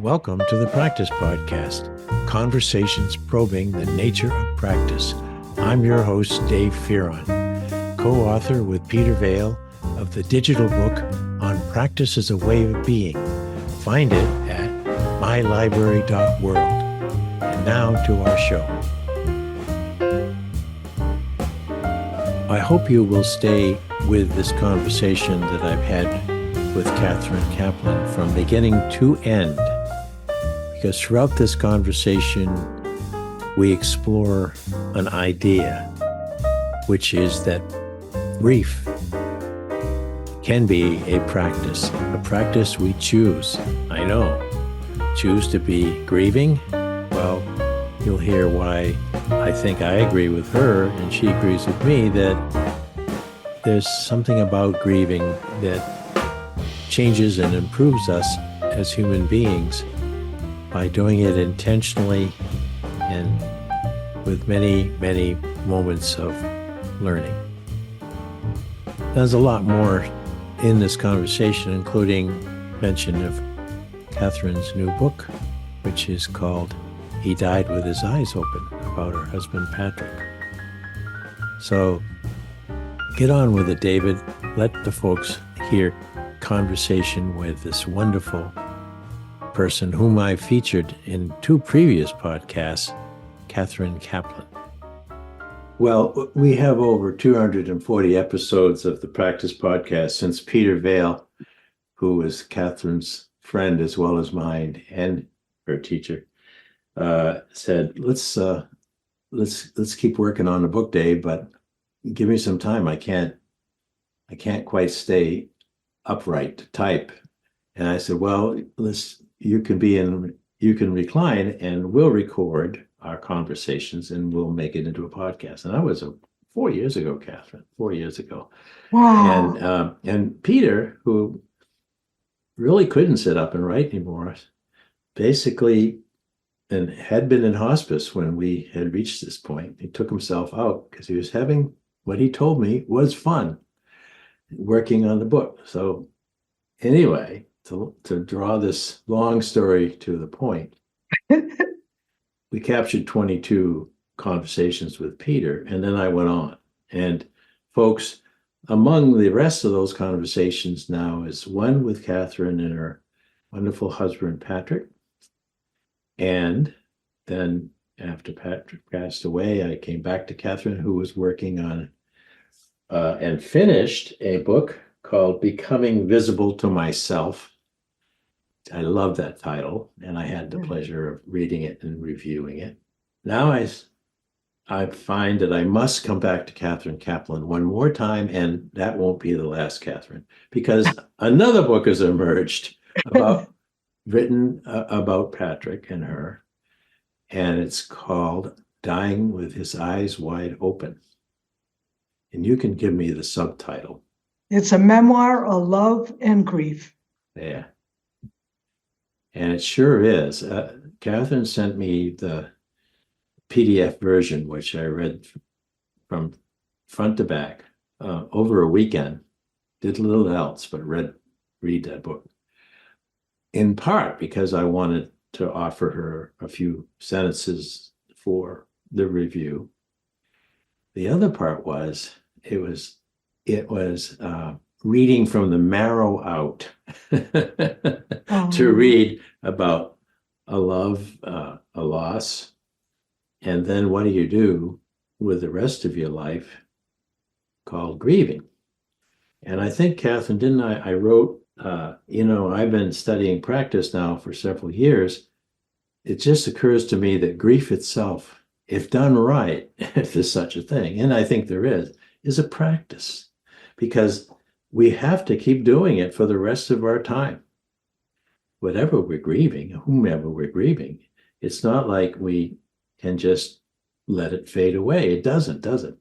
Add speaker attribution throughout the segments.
Speaker 1: Welcome to the Practice Podcast, conversations probing the nature of practice. I'm your host, Dave Fearon, co-author with Peter Vaill of the digital book on Practice as a Way of Being. Find it at mylibrary.world. And now to our show. I hope you will stay with this conversation that I've had with Kathryn Kaplan from beginning to end, because throughout this conversation, we explore an idea, which is that grief can be a practice we choose. I know, choose to be grieving. Well, you'll hear why I think I agree with her and she agrees with me that there's something about grieving that changes and improves us as human beings by doing it intentionally and with many, many moments of learning. There's a lot more in this conversation, including mention of Kathryn's new book, which is called He Died with His Eyes Open, about her husband, Patrick. So get on with it, David. Let the folks hear conversation with this wonderful person whom I featured in two previous podcasts, Kathryn Kaplan. Well, we have over 240 episodes of the Practice Podcast since Peter Vaill, who is Kathryn's friend as well as mine and her teacher, said, let's keep working on the book, Dave, but give me some time. I can't quite stay upright to type. And I said, well, you can recline and we'll record our conversations and we'll make it into a podcast. And that was 4 years ago, Kathryn, 4 years ago.
Speaker 2: Wow.
Speaker 1: And Peter, who really couldn't sit up and write anymore, basically, and had been in hospice when we had reached this point. He took himself out because he was having what he told me was fun, working on the book. So anyway, to draw this long story to the point, we captured 22 conversations with Peter, and then I went on. And folks, among the rest of those conversations now is one with Kathryn and her wonderful husband, Patrick. And then after Patrick passed away, I came back to Kathryn, who was working on and finished a book called Becoming Visible to Myself. I love that title, and I had the pleasure of reading it and reviewing it. Now I find that I must come back to Kathryn Kaplan one more time, and that won't be the last, Kathryn, because another book has emerged written about Patrick and her, and it's called Dying with His Eyes Wide Open. And you can give me the subtitle.
Speaker 2: It's a memoir of love and grief.
Speaker 1: Yeah. And it sure is. Kathryn sent me the PDF version, which I read from front to back over a weekend. Did little else but read that book. In part because I wanted to offer her a few sentences for the review. The other part was it was reading from the marrow out to read about a love, a loss, and then what do you do with the rest of your life called grieving. And I think, Kathryn, didn't I wrote, I've been studying practice now for several years. It just occurs to me that grief itself, if done right, if there's such a thing, and I think there is a practice, because we have to keep doing it for the rest of our time. Whatever we're grieving, whomever we're grieving, it's not like we can just let it fade away. It doesn't, does it?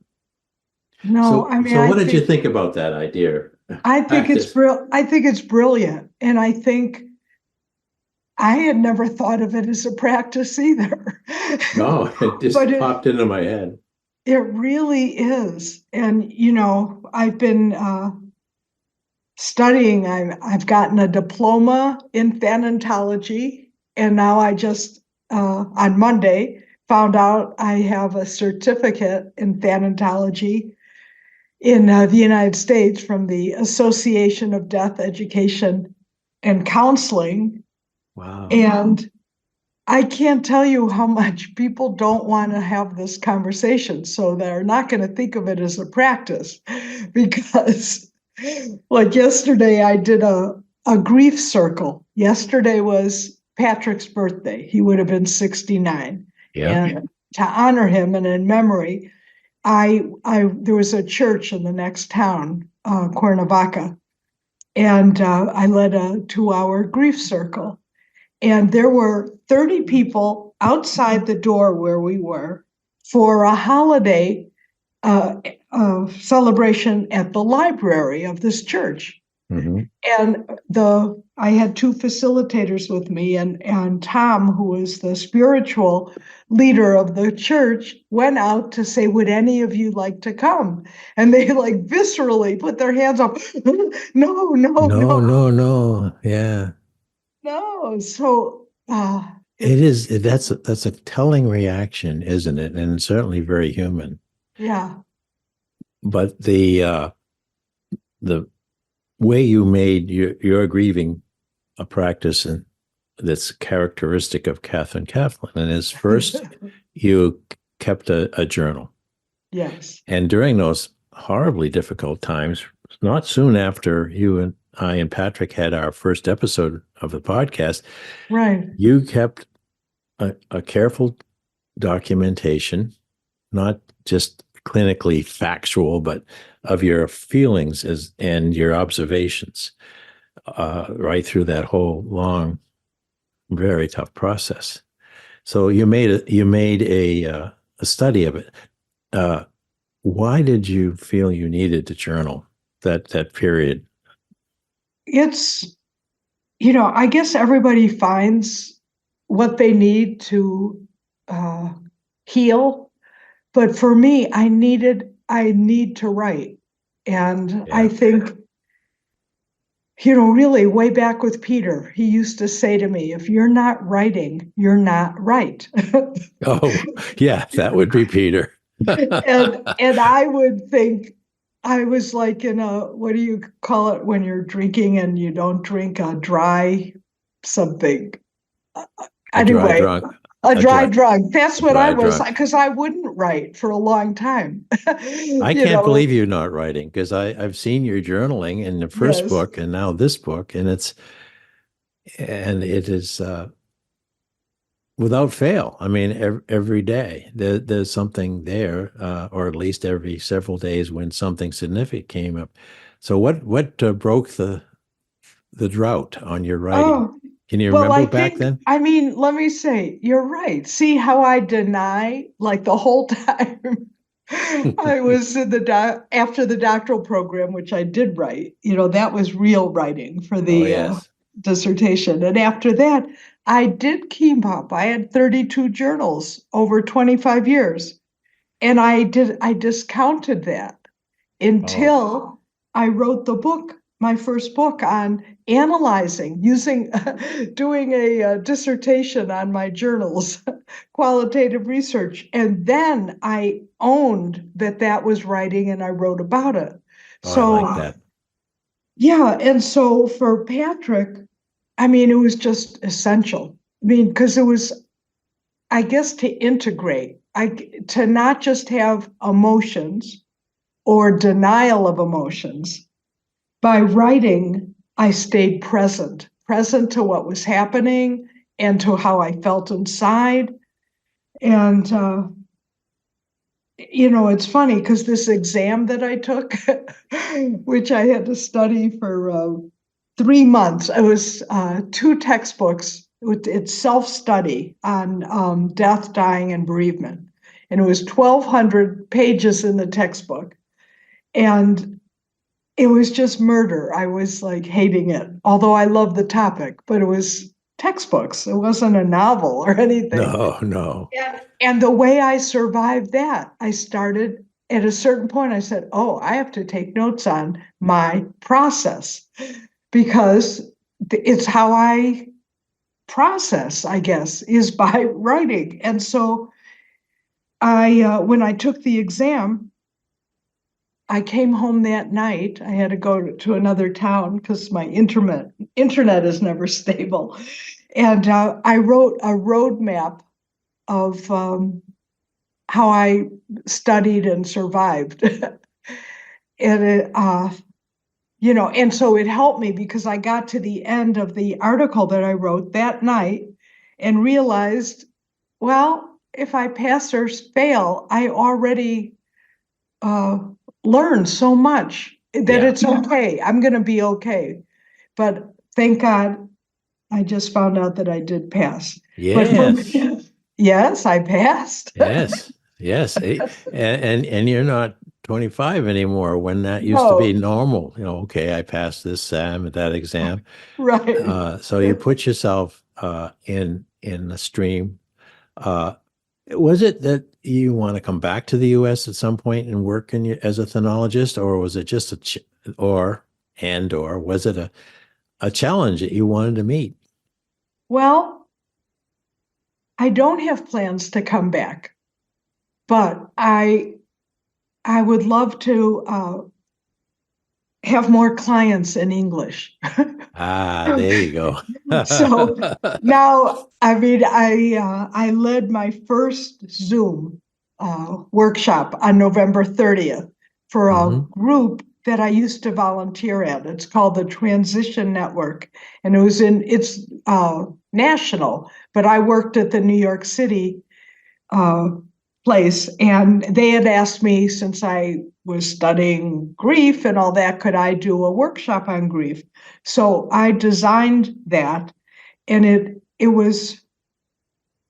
Speaker 2: No,
Speaker 1: So what did you think about that idea?
Speaker 2: I think it's brilliant. And I think I had never thought of it as a practice either.
Speaker 1: No, it just popped into my head.
Speaker 2: It really is. And, I've been studying. I've gotten a diploma in thanatology, And now I just, on Monday, found out I have a certificate in thanatology in the United States from the Association of Death Education and Counseling.
Speaker 1: Wow.
Speaker 2: And I can't tell you how much people don't want to have this conversation. So they're not going to think of it as a practice because, like yesterday, I did a grief circle. Yesterday was Patrick's birthday. He would have been 69.
Speaker 1: Yeah.
Speaker 2: And to honor him and in memory, there was a church in the next town, Cuernavaca, and I led a 2-hour grief circle. And there were 30 people outside the door where we were for a holiday celebration at the library of this church.
Speaker 1: Mm-hmm.
Speaker 2: And I had 2 facilitators with me, and Tom, who was the spiritual leader of the church, went out to say, would any of you like to come? And they like viscerally put their hands up. No.
Speaker 1: No. Yeah.
Speaker 2: No. So
Speaker 1: It is. That's a telling reaction, isn't it? And certainly very human.
Speaker 2: yeah.
Speaker 1: But the way you made your grieving a practice and that's characteristic of Kathryn Kaplan, and is first you kept a journal.
Speaker 2: Yes.
Speaker 1: And during those horribly difficult times, not soon after you and I and Patrick had our first episode of the podcast,
Speaker 2: right,
Speaker 1: you kept a careful documentation, not just clinically factual, but of your feelings and your observations right through that whole long, very tough process. So you made a study of it. Why did you feel you needed to journal that period?
Speaker 2: it's I guess everybody finds what they need to heal, but for me, I need to write. And
Speaker 1: Yeah.
Speaker 2: I think, really way back with Peter, he used to say to me, if you're not writing, you're not right.
Speaker 1: Oh, yeah, that would be Peter.
Speaker 2: and I would think, I was like in a, what do you call it when you're drinking and you don't drink a dry something? Anyway,
Speaker 1: drunk.
Speaker 2: a dry drunk. That's what I was
Speaker 1: drunk.
Speaker 2: like, because I wouldn't write for a long time.
Speaker 1: I can't believe you're not writing, because I've seen your journaling in the first
Speaker 2: Yes.
Speaker 1: book and now this book, and it is without fail. I mean, every day there's something there, or at least every several days when something significant came up. So what broke the drought on your writing?
Speaker 2: Oh,
Speaker 1: Can you
Speaker 2: well,
Speaker 1: remember back then?
Speaker 2: I mean, let me say, you're right. See how I deny, like the whole time I was in after the doctoral program, which I did write, that was real writing for the
Speaker 1: yes.
Speaker 2: dissertation. And after that, I did keep up. I had 32 journals over 25 years. And I discounted that until I wrote the book, my first book on analyzing, doing a dissertation on my journals, qualitative research. And then I owned that was writing and I wrote about it. So
Speaker 1: I like that.
Speaker 2: Yeah. And so for Patrick, I mean, it was just essential. I mean, because it was, I guess, to integrate, to not just have emotions or denial of emotions. By writing, I stayed present to what was happening and to how I felt inside. And, it's funny because this exam that I took, which I had to study for 3 months, it was 2 textbooks. It's self-study on death, dying, and bereavement. And it was 1,200 pages in the textbook. And it was just murder. I was like hating it, although I love the topic, but it was textbooks. It wasn't a novel or anything.
Speaker 1: No.
Speaker 2: And the way I survived that, I started at a certain point, I said, oh, I have to take notes on my process because it's how I process, I guess, is by writing. And so when I took the exam, I came home that night. I had to go to another town because my internet is never stable. And I wrote a roadmap of how I studied and survived. And and so it helped me because I got to the end of the article that I wrote that night and realized, well, if I pass or fail, I already learned so much that it's okay. I'm going to be okay. But thank God, I just found out that I did pass.
Speaker 1: Yes.
Speaker 2: Yes, I passed.
Speaker 1: Yes. And you're not 25 anymore when that used to
Speaker 2: No,
Speaker 1: be normal. Okay, I passed this exam, that exam.
Speaker 2: right.
Speaker 1: So you put yourself in the stream. Was it that you want to come back to the U.S. at some point and work as a phenologist, or was it just or was it a challenge that you wanted to meet?
Speaker 2: Well, I don't have plans to come back, but I would love to have more clients in English.
Speaker 1: There you go.
Speaker 2: So now, I mean, I led my first Zoom workshop on November 30th for a
Speaker 1: Mhm.
Speaker 2: group that I used to volunteer at. It's called the Transition Network, and it's national, but I worked at the New York City uh, place, and they had asked me, since I was studying grief and all that, could I do a workshop on grief? So I designed that, and it was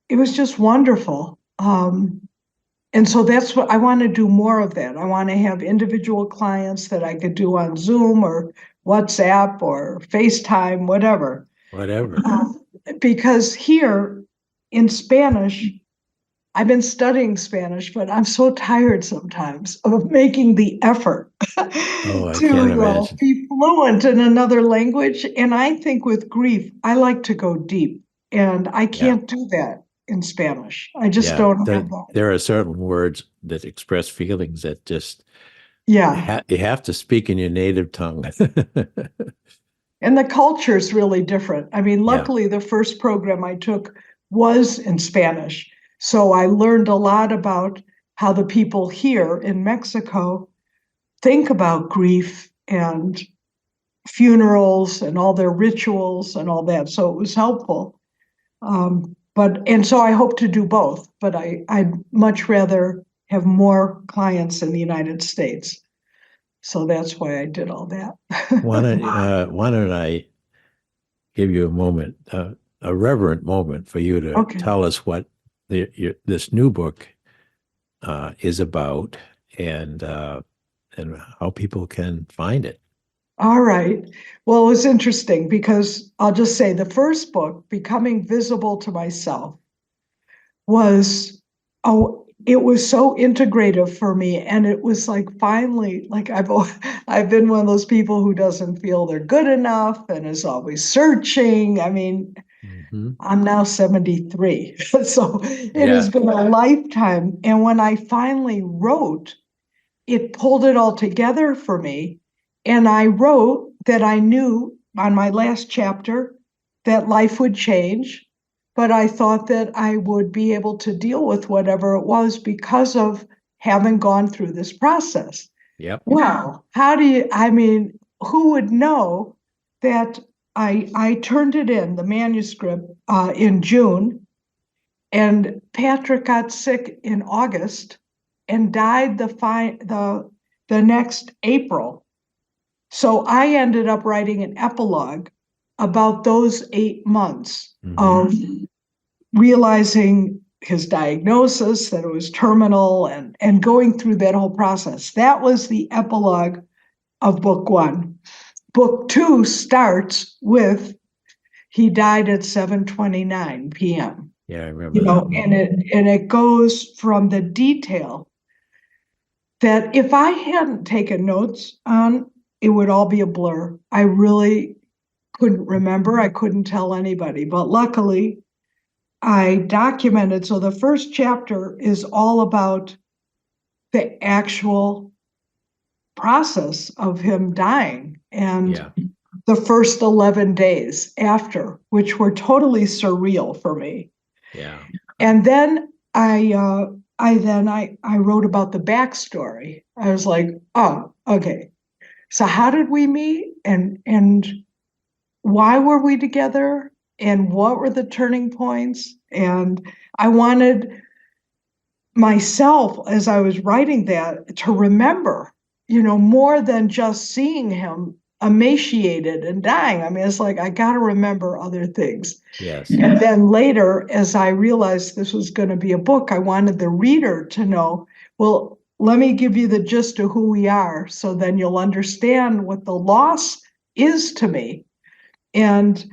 Speaker 2: just wonderful. And so that's what I want to do, more of that. I want to have individual clients that I could do on Zoom or WhatsApp or FaceTime, whatever.
Speaker 1: Whatever.
Speaker 2: Because here in Spanish, I've been studying Spanish, but I'm so tired sometimes of making the effort
Speaker 1: Oh, I can't
Speaker 2: to
Speaker 1: imagine.
Speaker 2: be fluent in another language. And I think with grief, I like to go deep, and I
Speaker 1: Yeah.
Speaker 2: can't do that in Spanish. I just
Speaker 1: Yeah.
Speaker 2: don't have that.
Speaker 1: There are certain words that express feelings that just
Speaker 2: Yeah.
Speaker 1: you have to speak in your native tongue.
Speaker 2: And the culture is really different. I mean,
Speaker 1: Yeah.
Speaker 2: luckily, the first program I took was in Spanish. So I learned a lot about how the people here in Mexico think about grief and funerals and all their rituals and all that. So it was helpful. And so I hope to do both, but I'd much rather have more clients in the United States. So that's why I did all that.
Speaker 1: Why don't I give you a moment, a reverent moment for you to
Speaker 2: Okay.
Speaker 1: tell us what this new book is about and how people can find it.
Speaker 2: All right. Well, it was interesting because I'll just say the first book, Becoming Visible to Myself, was, oh, it was so integrative for me. And it was like, finally, like I've been one of those people who doesn't feel they're good enough and is always searching. I mean,
Speaker 1: Mhm.
Speaker 2: I'm now 73, so it has
Speaker 1: Yeah.
Speaker 2: been a lifetime. And when I finally wrote, it pulled it all together for me. And I wrote that I knew on my last chapter that life would change, but I thought that I would be able to deal with whatever it was because of having gone through this process.
Speaker 1: Yep.
Speaker 2: Wow. I mean, who would know that I turned it in, the manuscript, in June, and Patrick got sick in August and died the next April. So I ended up writing an epilogue about those 8 months
Speaker 1: Mhm.
Speaker 2: of realizing his diagnosis, that it was terminal, and going through that whole process. That was the epilogue of book one. Book two starts with he died at 7:29 p.m.
Speaker 1: Yeah, I remember that.
Speaker 2: And it goes from the detail that if I hadn't taken notes on, it would all be a blur. I really couldn't remember. I couldn't tell anybody. But luckily, I documented. So the first chapter is all about the actual process of him dying and
Speaker 1: Yeah.
Speaker 2: the first 11 days after, which were totally surreal for me.
Speaker 1: Yeah.
Speaker 2: And then I wrote about the backstory. I was like, oh, okay. So how did we meet? And why were we together? And what were the turning points? And I wanted myself, as I was writing that, to remember, more than just seeing him emaciated and dying. I mean, it's like, I got to remember other things.
Speaker 1: Yes.
Speaker 2: And then later, as I realized this was going to be a book, I wanted the reader to know, well, let me give you the gist of who we are, so then you'll understand what the loss is to me. And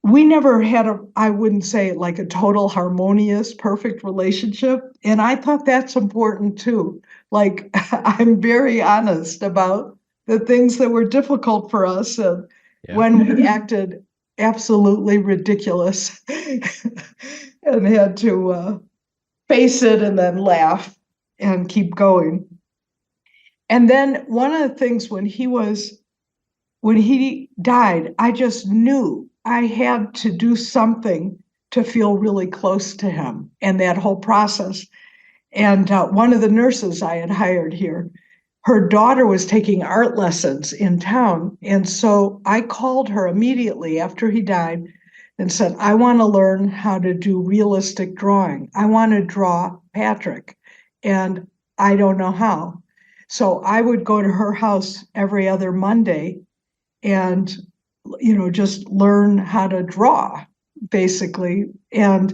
Speaker 2: we never had I wouldn't say like a total harmonious, perfect relationship. And I thought that's important too. Like, I'm very honest about the things that were difficult for us and when we acted absolutely ridiculous and had to face it and then laugh and keep going. And then one of the things when he died, I just knew I had to do something to feel really close to him and that whole process. And one of the nurses I had hired here, her daughter was taking art lessons in town. And so I called her immediately after he died and said, I want to learn how to do realistic drawing. I want to draw Patrick, and I don't know how. So I would go to her house every other Monday and just learn how to draw, basically. And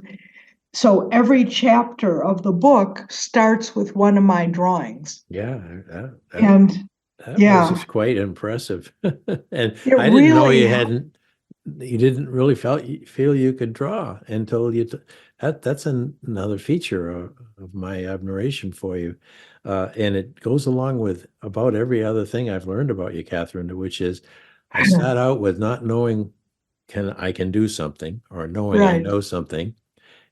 Speaker 2: so every chapter of the book starts with one of my drawings.
Speaker 1: Yeah.
Speaker 2: And
Speaker 1: That
Speaker 2: yeah,
Speaker 1: was quite impressive. And
Speaker 2: it
Speaker 1: I didn't know
Speaker 2: really,
Speaker 1: you didn't really feel you could draw until that's another feature of my admiration for you. And it goes along with about every other thing I've learned about you, Kathryn, which is I start out with not knowing I can do something, or knowing I
Speaker 2: right.
Speaker 1: know something.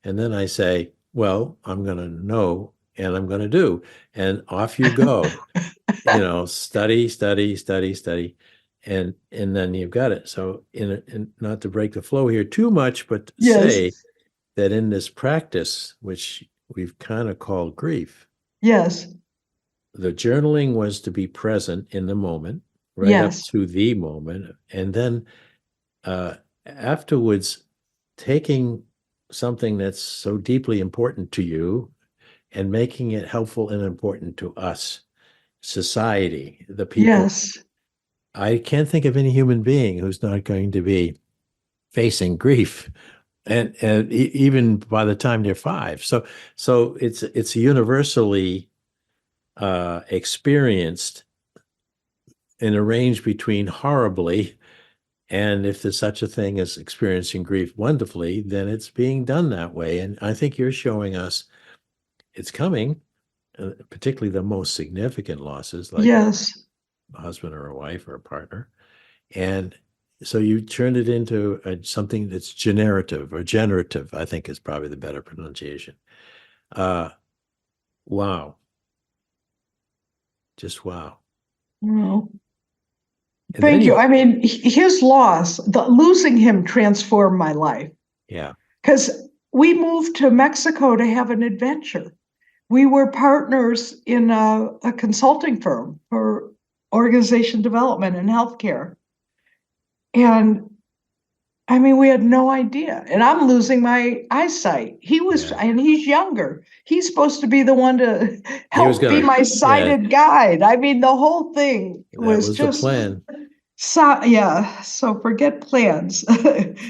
Speaker 1: And then I say, well, I'm going to know and I'm going to do. And off you go, study, study, study, study. And then you've got it. So in not to break the flow here too much, but to
Speaker 2: Yes,
Speaker 1: say that in this practice, which we've kind of called grief,
Speaker 2: yes,
Speaker 1: the journaling was to be present in the moment, right up
Speaker 2: yes,
Speaker 1: to the moment. And then afterwards, taking something that's so deeply important to you and making it helpful and important to us, society, the people.
Speaker 2: yes,
Speaker 1: I can't think of any human being who's not going to be facing grief, and even by the time they're 5. So it's universally experienced in a range between horribly, and if there's such a thing as experiencing grief wonderfully, then it's being done that way. And I think you're showing us it's coming, particularly the most significant losses, like a
Speaker 2: yes,
Speaker 1: husband or a wife or a partner. And so you turned it into something that's generative, I think is probably the better pronunciation. Wow. Just wow.
Speaker 2: well,
Speaker 1: And then
Speaker 2: thank you. I mean, his loss, losing him transformed my life,
Speaker 1: yeah,
Speaker 2: because we moved to Mexico to have an adventure. We were partners in a consulting firm for organization development and healthcare. And I mean, we had no idea. And I'm losing my eyesight. And he's younger. He's supposed to be the one to help be my sighted guide. I mean, the whole thing was
Speaker 1: the
Speaker 2: just
Speaker 1: plan.
Speaker 2: so, yeah. So forget plans.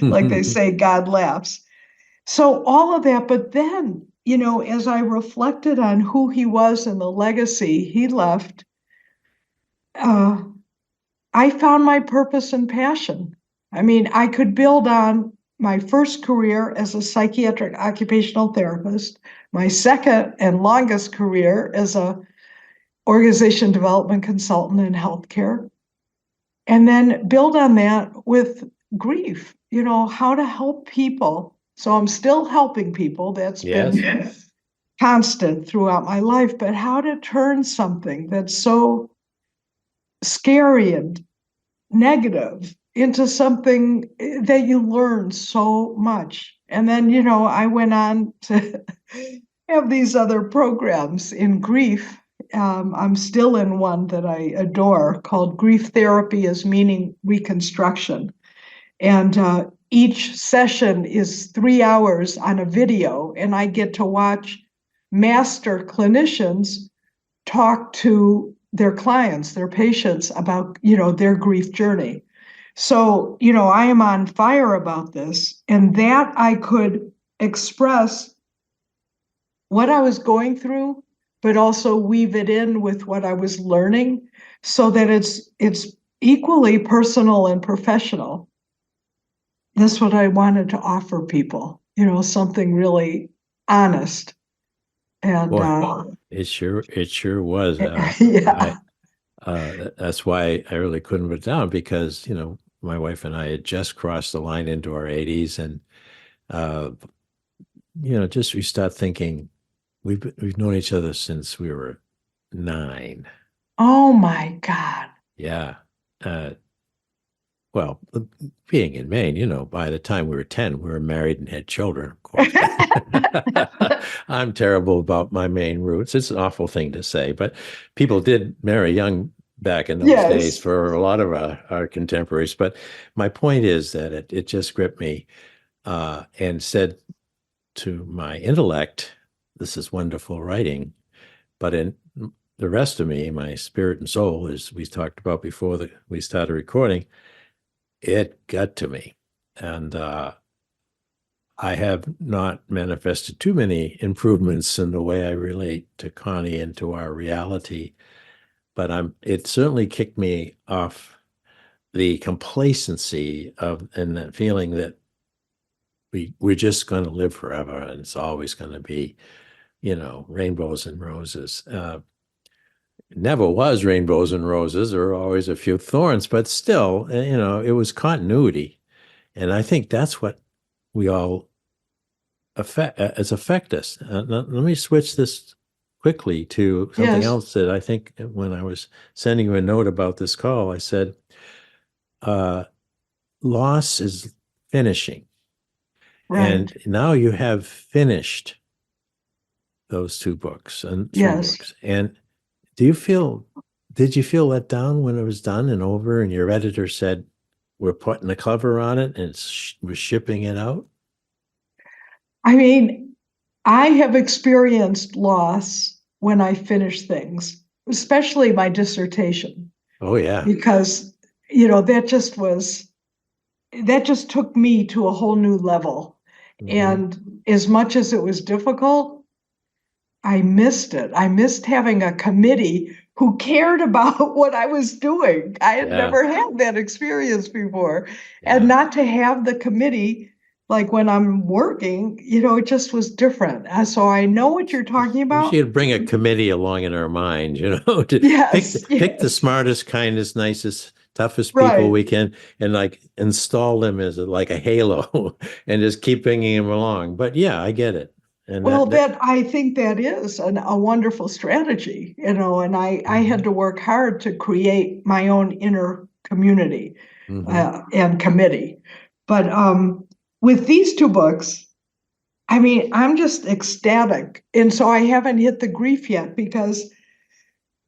Speaker 2: Like they say, God laughs. So all of that. But then, as I reflected on who he was and the legacy he left, I found my purpose and passion. I mean, I could build on my first career as a psychiatric occupational therapist, my second and longest career as a organization development consultant in healthcare, and then build on that with grief, how to help people. So I'm still helping people. That's been constant throughout my life, but how to turn something that's so scary and negative into something that you learn so much. And then, I went on to have these other programs in grief. I'm still in one that I adore called Grief Therapy as Meaning Reconstruction. And each session is 3 hours on a video, and I get to watch master clinicians talk to their clients, their patients about, their grief journey. So, I am on fire about this, and that I could express what I was going through, but also weave it in with what I was learning so that it's equally personal and professional. That's what I wanted to offer people, something really honest. And
Speaker 1: Boy, it sure was.
Speaker 2: yeah.
Speaker 1: That's why I really couldn't put it down, because, my wife and I had just crossed the line into our 80s, and just we start thinking we've known each other since we were 9.
Speaker 2: Oh my God.
Speaker 1: Yeah. Well, being in Maine, by the time we were 10, we were married and had children, of course. I'm terrible about my Maine roots. It's an awful thing to say, but people did marry young back in those days for a lot of our contemporaries. But my point is that it just gripped me and said to my intellect, this is wonderful writing. But in the rest of me, my spirit and soul, as we talked about before we started recording, it got to me. And I have not manifested too many improvements in the way I relate to Connie and to our reality, but it certainly kicked me off the complacency and that feeling that we're just going to live forever and it's always going to be, rainbows and roses. Never was rainbows and roses. There were always a few thorns, but still, it was continuity. And I think that's what we all affect us. Let me switch this quickly to something else that I think when I was sending you a note about this call, I said, loss is finishing.
Speaker 2: Right.
Speaker 1: And now you have finished those 2 books and 3 books. And did you feel let down when it was done and over and your editor said, we're putting a cover on it and we're shipping it out?
Speaker 2: I mean, I have experienced loss when I finish things, especially my dissertation.
Speaker 1: Oh, yeah.
Speaker 2: Because, that just took me to a whole new level. Mm-hmm. And as much as it was difficult, I missed it. I missed having a committee who cared about what I was doing. I had never had that experience before. And not to have the committee, like when I'm working, it just was different. So I know what you're talking about.
Speaker 1: We should bring a committee along in our mind, to pick the smartest, kindest, nicest, toughest people we can, and like install them as like a halo and just keep bringing them along. But yeah, I get it. And
Speaker 2: I think that is a wonderful strategy, and I had to work hard to create my own inner community and committee. But with these 2 books, I mean, I'm just ecstatic. And so I haven't hit the grief yet because,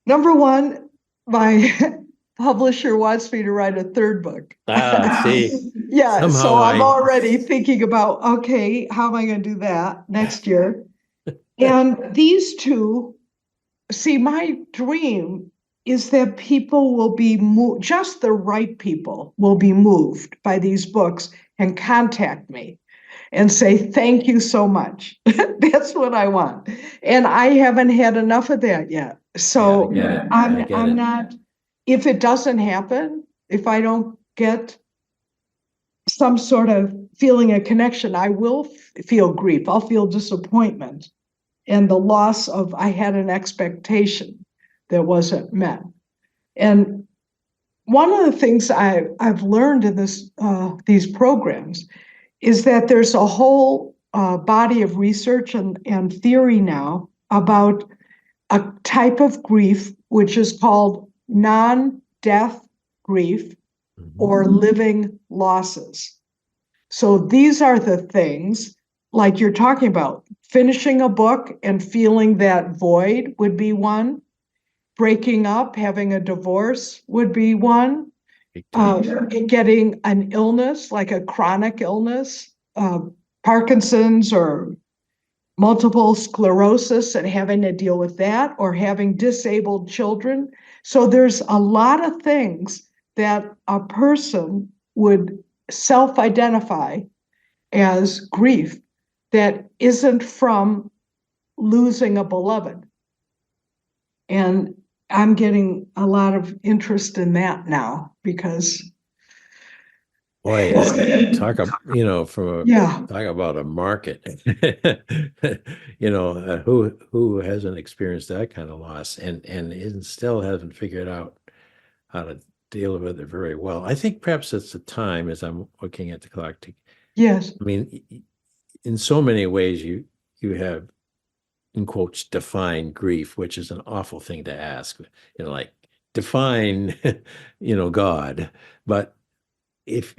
Speaker 2: number one, my publisher wants me to write a 3rd book.
Speaker 1: See.
Speaker 2: Yeah, somehow so I'm already thinking about, okay, how am I going to do that next year? And these 2, see, my dream is that people will be moved, just the right people will be moved by these books and contact me and say, thank you so much. That's what I want. And I haven't had enough of that yet. So I'm not, if it doesn't happen, if I don't get some sort of feeling a connection, I will feel grief. I'll feel disappointment and the loss of, I had an expectation that wasn't met. And one of the things I've learned in these programs is that there's a whole body of research and theory now about a type of grief which is called non-death grief or living losses. So these are the things like you're talking about. Finishing a book and feeling that void would be one. Breaking up, having a divorce would be one. Getting an illness, like a chronic illness, Parkinson's or multiple sclerosis, and having to deal with that, or having disabled children. So there's a lot of things that a person would self-identify as grief that isn't from losing a beloved. And I'm getting a lot of interest in that now because
Speaker 1: boy, talk about a market. Who hasn't experienced that kind of loss and still hasn't figured out how to deal with it very well. I think perhaps it's the time, as I'm looking at the clock.
Speaker 2: Yes.
Speaker 1: I mean, in so many ways, you have, in quotes, define grief, which is an awful thing to ask. Like define, God. But if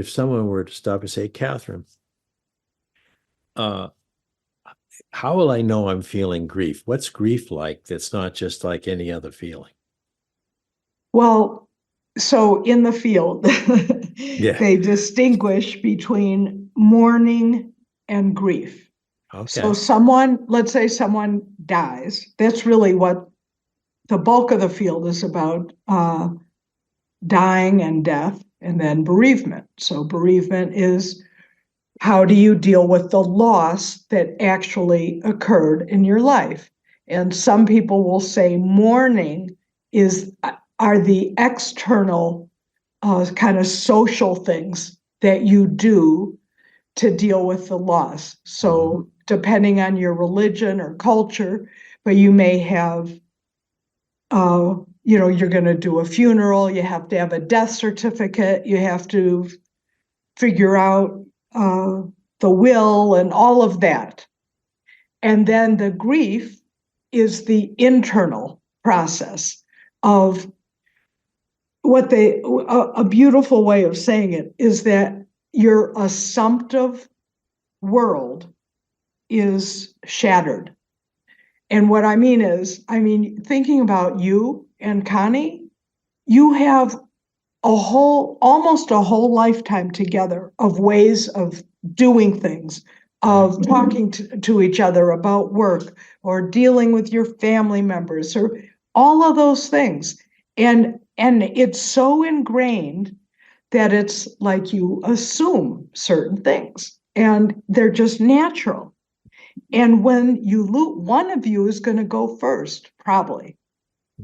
Speaker 1: someone were to stop and say, Kathryn, how will I know I'm feeling grief? What's grief like that's not just like any other feeling?
Speaker 2: Well, so in the field,
Speaker 1: Yeah.
Speaker 2: they distinguish between mourning and grief.
Speaker 1: Okay.
Speaker 2: So let's say someone dies. That's really what the bulk of the field is about, dying and death, and then bereavement. So bereavement is how do you deal with the loss that actually occurred in your life? And some people will say mourning are the external kind of social things that you do to deal with the loss. So depending on your religion or culture, but you may have, you're going to do a funeral, you have to have a death certificate, you have to figure out the will and all of that. And then the grief is the internal process of a beautiful way of saying it is that your assumptive world is shattered. And what I mean is, thinking about you and Connie, you have almost a whole lifetime together of ways of doing things, of talking to each other about work or dealing with your family members or all of those things. And it's so ingrained that it's like you assume certain things and they're just natural. And when you lose, one of you is going to go first, probably.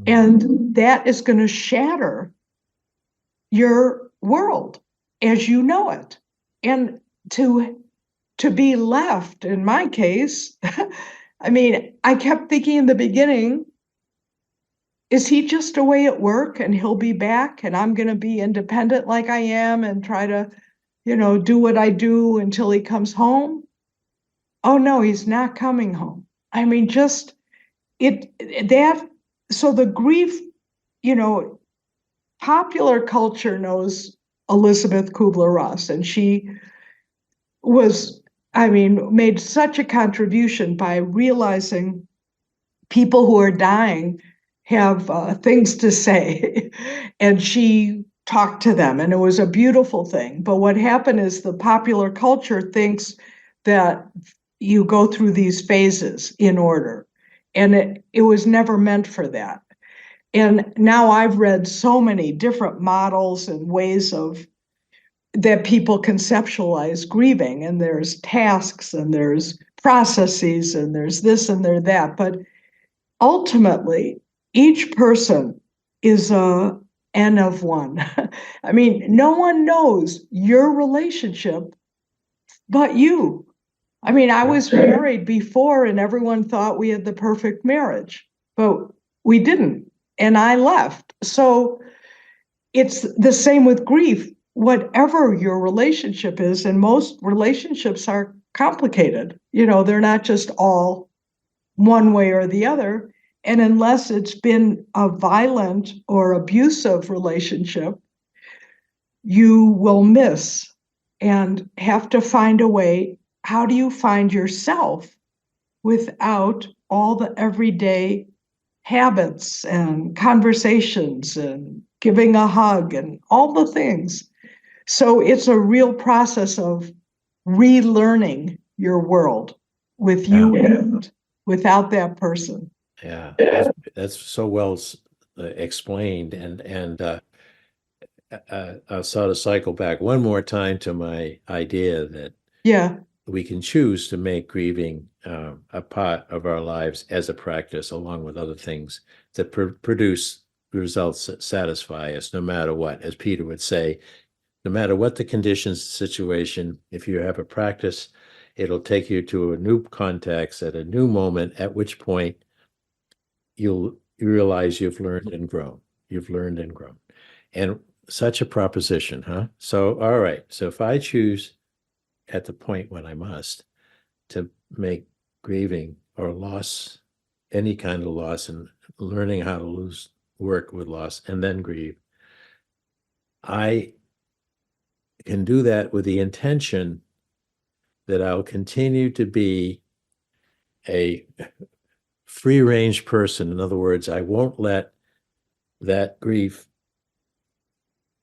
Speaker 2: And that is going to shatter your world as you know it. And to be left, in my case, I kept thinking in the beginning, is he just away at work and he'll be back and I'm going to be independent like I am and try to, do what I do until he comes home? Oh no, he's not coming home. So the grief, popular culture knows Elizabeth Kubler-Ross, and she made such a contribution by realizing people who are dying have things to say, and she talked to them, and it was a beautiful thing. But what happened is the popular culture thinks that you go through these phases in order, and it was never meant for that. And now I've read so many different models and ways that people conceptualize grieving, and there's tasks and there's processes and there's this and there's that. But ultimately, each person is a N of one. No one knows your relationship but you. I was married before and everyone thought we had the perfect marriage, but we didn't. And I left. So it's the same with grief. Whatever your relationship is, and most relationships are complicated. They're not just all one way or the other. And unless it's been a violent or abusive relationship, you will miss and have to find a way. How do you find yourself without all the everyday habits and conversations and giving a hug and all the things? So it's a real process of relearning your world with you in it, without that person.
Speaker 1: Yeah, that's so well explained, and I'll sort of cycle back one more time to my idea that
Speaker 2: Yeah,
Speaker 1: we can choose to make grieving a part of our lives as a practice, along with other things that produce results that satisfy us, no matter what. As Peter would say, no matter what the conditions, situation, if you have a practice, it'll take you to a new context at a new moment, at which point you realize you've learned and grown. You've learned and grown. And such a proposition, huh? So, all right. So if I choose at the point when I must to make grieving or loss, any kind of loss, and learning how to work with loss and then grieve, I can do that with the intention that I'll continue to be a free range person. In other words, I won't let that grief,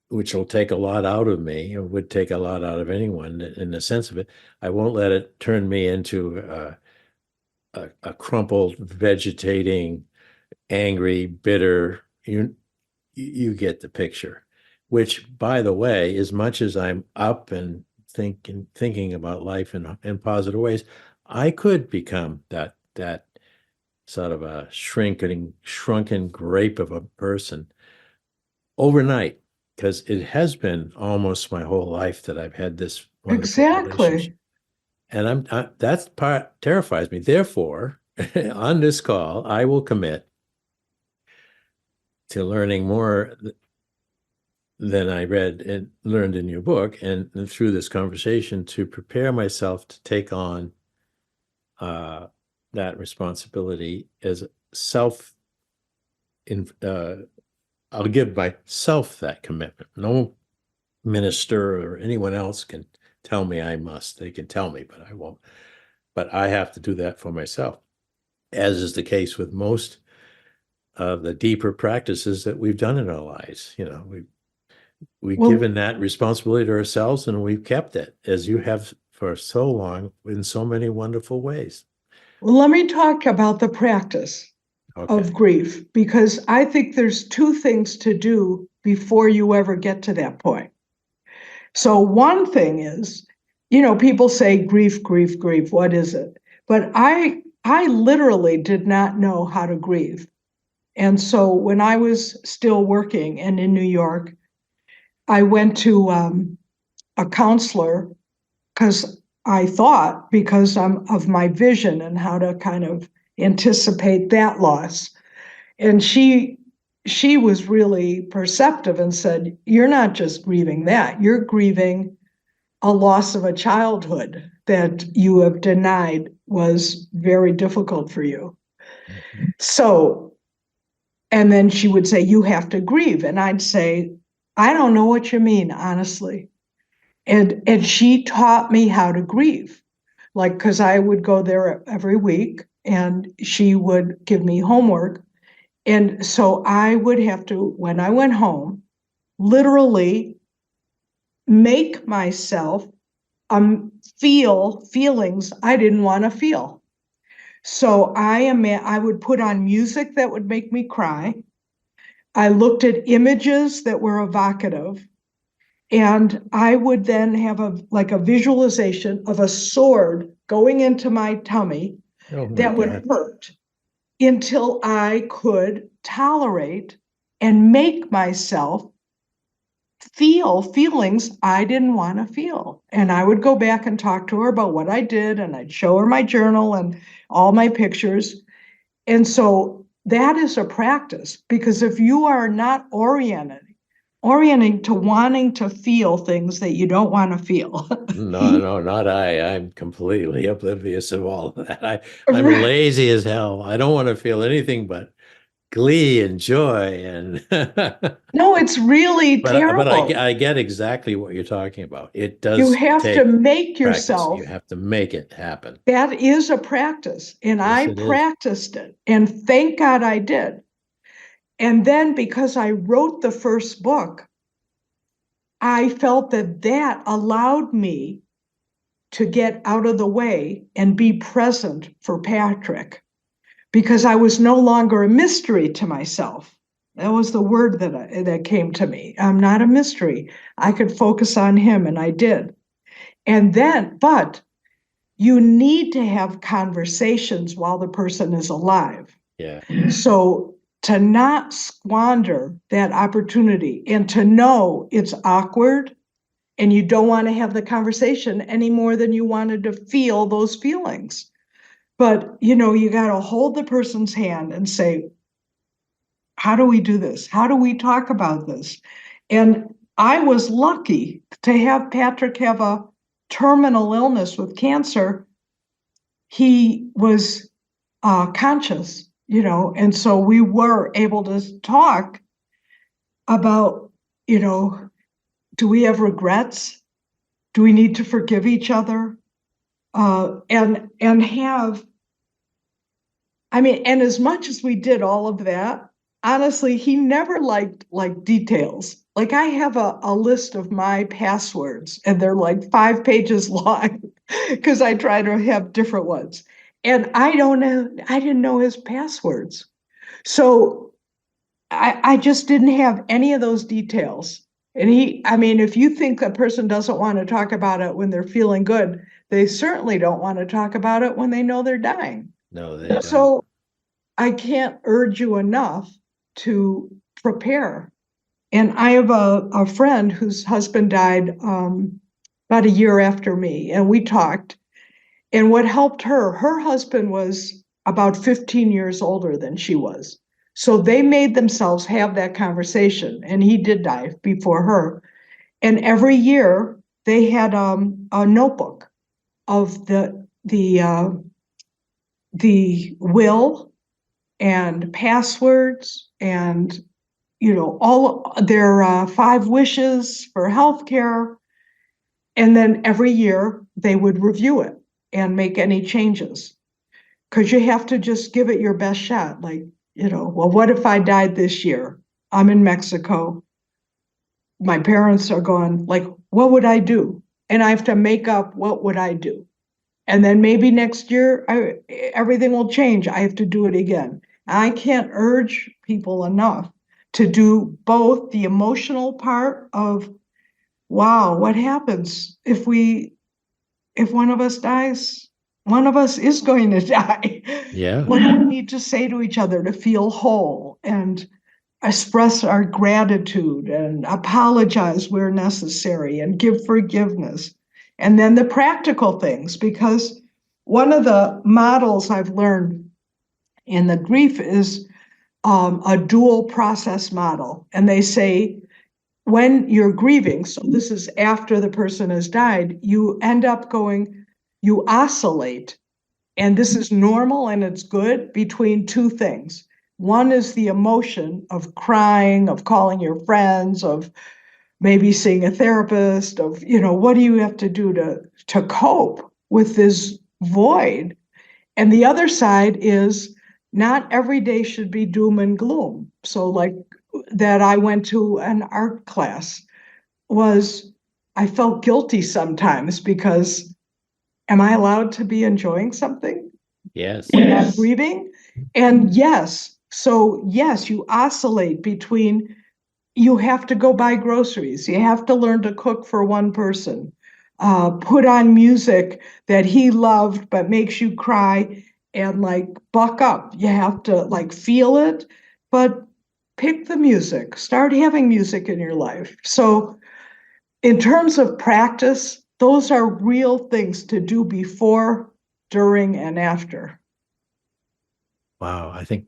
Speaker 1: which will take a lot out of me, or would take a lot out of anyone in the sense of it, I won't let it turn me into a crumpled, vegetating, angry, bitter. You get the picture. Which, by the way, as much as I'm up and thinking about life in positive ways, I could become that sort of a shrunken grape of a person overnight, because it has been almost my whole life that I've had this wonderful relationship.
Speaker 2: exactly.
Speaker 1: And that part terrifies me. Therefore, on this call, I will commit to learning more than I read and learned in your book, and through this conversation, to prepare myself to take on that responsibility as self. I'll give myself that commitment. No minister or anyone else can tell me I must. They can tell me, but I won't. But I have to do that for myself, as is the case with most of the deeper practices that we've done in our lives. We've
Speaker 2: Well,
Speaker 1: given that responsibility to ourselves, and we've kept it, as you have for so long, in so many wonderful ways.
Speaker 2: let me talk about the practice
Speaker 1: Okay.
Speaker 2: of grief, because I think there's two things to do before you ever get to that point. So one thing is, people say grief, grief, grief. What is it? But I literally did not know how to grieve. And so when I was still working and in New York, I went to a counselor because I'm of my vision and how to kind of anticipate that loss. And she was really perceptive and said, "You're not just grieving that, you're grieving a loss of a childhood that you have denied was very difficult for you."
Speaker 1: Mm-hmm.
Speaker 2: So, and then she would say, "You have to grieve." And I'd say, "I don't know what you mean, honestly." And she taught me how to grieve, like, because I would go there every week and she would give me homework. And so I would have to, when I went home, literally make myself feel feelings I didn't want to feel. So I would put on music that would make me cry. I looked at images that were evocative. And I would then have a visualization of a sword going into my tummy
Speaker 1: Oh my
Speaker 2: that would
Speaker 1: God.
Speaker 2: hurt until I could tolerate and make myself feel feelings I didn't want to feel. And I would go back and talk to her about what I did, and I'd show her my journal and all my pictures. And so that is a practice, because if you are not oriented orienting to wanting to feel things that you don't want to feel.
Speaker 1: No, not I. I'm completely oblivious of all of that. I'm lazy as hell. I don't want to feel anything but glee and joy and
Speaker 2: No, it's really
Speaker 1: but
Speaker 2: terrible.
Speaker 1: I get exactly what you're talking about. It
Speaker 2: You
Speaker 1: does
Speaker 2: have to
Speaker 1: take
Speaker 2: make
Speaker 1: practice.
Speaker 2: yourself,
Speaker 1: You have to make it happen.
Speaker 2: that is a practice. And
Speaker 1: Yes,
Speaker 2: I
Speaker 1: it is.
Speaker 2: practiced it. And thank God I did. And then because I wrote the first book, I felt that that allowed me to get out of the way and be present for Patrick, because I was no longer a mystery to myself. That was the word that came to me. I'm not a mystery. I could focus on him, and I did. And then, but you need to have conversations while the person is alive.
Speaker 1: Yeah.
Speaker 2: So to not squander that opportunity and to know it's awkward and you don't want to have the conversation any more than you wanted to feel those feelings. But, you got to hold the person's hand and say, how do we do this? How do we talk about this? And I was lucky to have Patrick have a terminal illness with cancer. He was conscious, and so we were able to talk about, do we have regrets? Do we need to forgive each other? And have, and as much as we did all of that, honestly, he never liked like details. Like I have a list of my passwords, and they're like 5 pages long because I try to have different ones. And I didn't know his passwords. So I just didn't have any of those details. And if you think a person doesn't want to talk about it when they're feeling good, they certainly don't want to talk about it when they know they're dying.
Speaker 1: No, they don't.
Speaker 2: So I can't urge you enough to prepare. And I have a friend whose husband died about a year after me, and we talked. And what helped her husband was about 15 years older than she was. So they made themselves have that conversation, and he did die before her. And every year they had a notebook of the will and passwords and all their 5 wishes for healthcare. And then every year they would review it and make any changes, because you have to just give it your best shot. Like, well, what if I died this year? I'm in Mexico. My parents are gone. Like, what would I do? And I have to make up what would I do. And then maybe next year, everything will change. I have to do it again. I can't urge people enough to do both the emotional part of, wow, what happens if one of us dies? One of us is going to die.
Speaker 1: Yeah.
Speaker 2: What do we need to say to each other to feel whole and express our gratitude and apologize where necessary and give forgiveness? And then the practical things, because one of the models I've learned in the grief is a dual process model. And they say, when you're grieving, so this is after the person has died, you end up you oscillate, and this is normal and it's good, between 2 things. One is the emotion of crying, of calling your friends, of maybe seeing a therapist, of, what do you have to do to cope with this void? And the other side is not every day should be doom and gloom. So like that I went to an art class I felt guilty sometimes because am I allowed to be enjoying something
Speaker 1: Yes.
Speaker 2: when I'm grieving? And yes, you oscillate between, you have to go buy groceries, you have to learn to cook for one person, put on music that he loved but makes you cry, and like buck up. You have to like feel it, but pick the music, start having music in your life. So in terms of practice, those are real things to do before, during, and after.
Speaker 1: Wow. I think,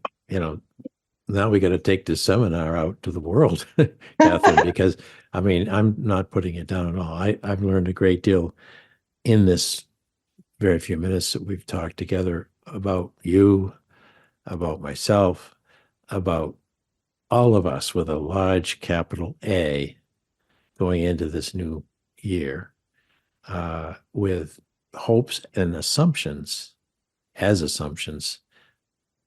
Speaker 1: now we got to take this seminar out to the world, Kathryn, because I mean, I'm not putting it down at all. I've learned a great deal in this very few minutes that we've talked together about you, about myself, about all of us with a large capital A going into this new year with hopes and assumptions as assumptions,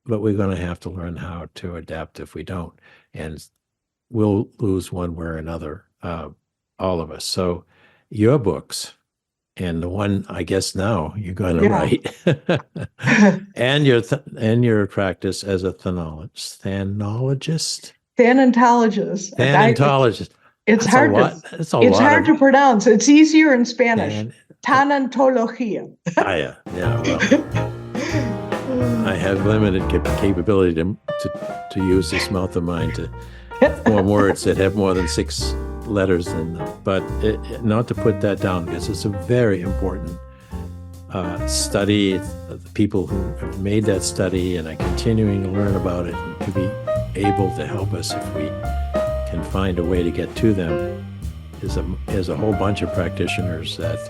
Speaker 1: but we're going to have to learn how to adapt if we don't. And we'll lose one way or another, all of us. So your books, and the one I guess now you're going to write, and your practice as a thanologist. Thanatologist.
Speaker 2: It's hard to pronounce. It's easier in Spanish. Tanatología.
Speaker 1: Yeah. Well, I have limited capability to use this mouth of mine to form words that have more than 6 letters in them. But not to put that down, because it's a very important study. The people who have made that study and are continuing to learn about it and to be able to help us if we can find a way to get to them is a whole bunch of practitioners that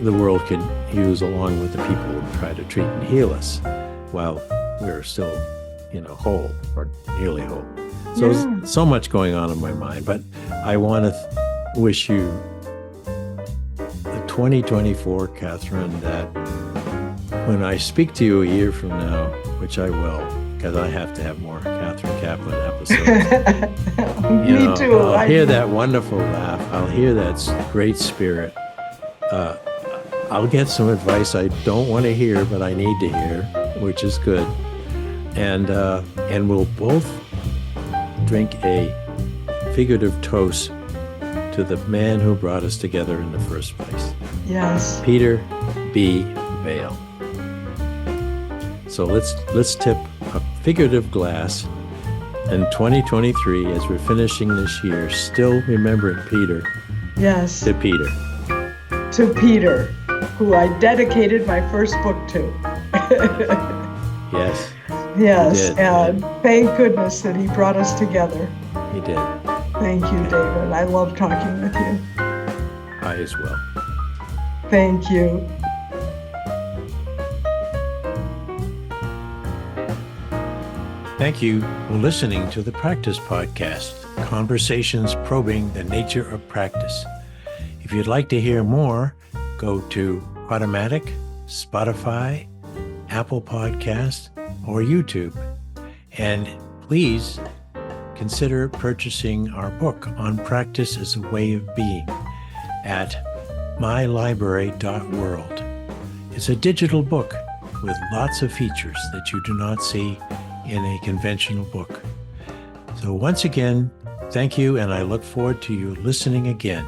Speaker 1: the world could use, along with the people who try to treat and heal us while we're still, whole or nearly whole. So there's so much going on in my mind, but I want to wish you the 2024, Kathryn, that when I speak to you a year from now, which I will, because I have to have more Kathryn Kaplan episodes.
Speaker 2: Me too.
Speaker 1: I'll hear that wonderful laugh. I'll hear that great spirit. I'll get some advice I don't want to hear, but I need to hear, which is good. And we'll both drink a figurative toast to the man who brought us together in the first place.
Speaker 2: Yes.
Speaker 1: Peter B. Vaill. So let's tip a figurative glass in 2023 as we're finishing this year, still remembering Peter.
Speaker 2: Yes.
Speaker 1: To Peter.
Speaker 2: To Peter, who I dedicated my first book to.
Speaker 1: Yes.
Speaker 2: Yes, and thank goodness that he brought us together.
Speaker 1: He did.
Speaker 2: Thank you, David. I love talking with you.
Speaker 1: I as well.
Speaker 2: Thank you.
Speaker 1: Thank you for listening to the Practice Podcast, conversations probing the nature of practice. If you'd like to hear more, go to Automatic, Spotify, Apple Podcast, or YouTube. And please consider purchasing our book on practice as a way of being at mylibrary.world. It's a digital book with lots of features that you do not see in a conventional book. So once again, thank you, and I look forward to you listening again.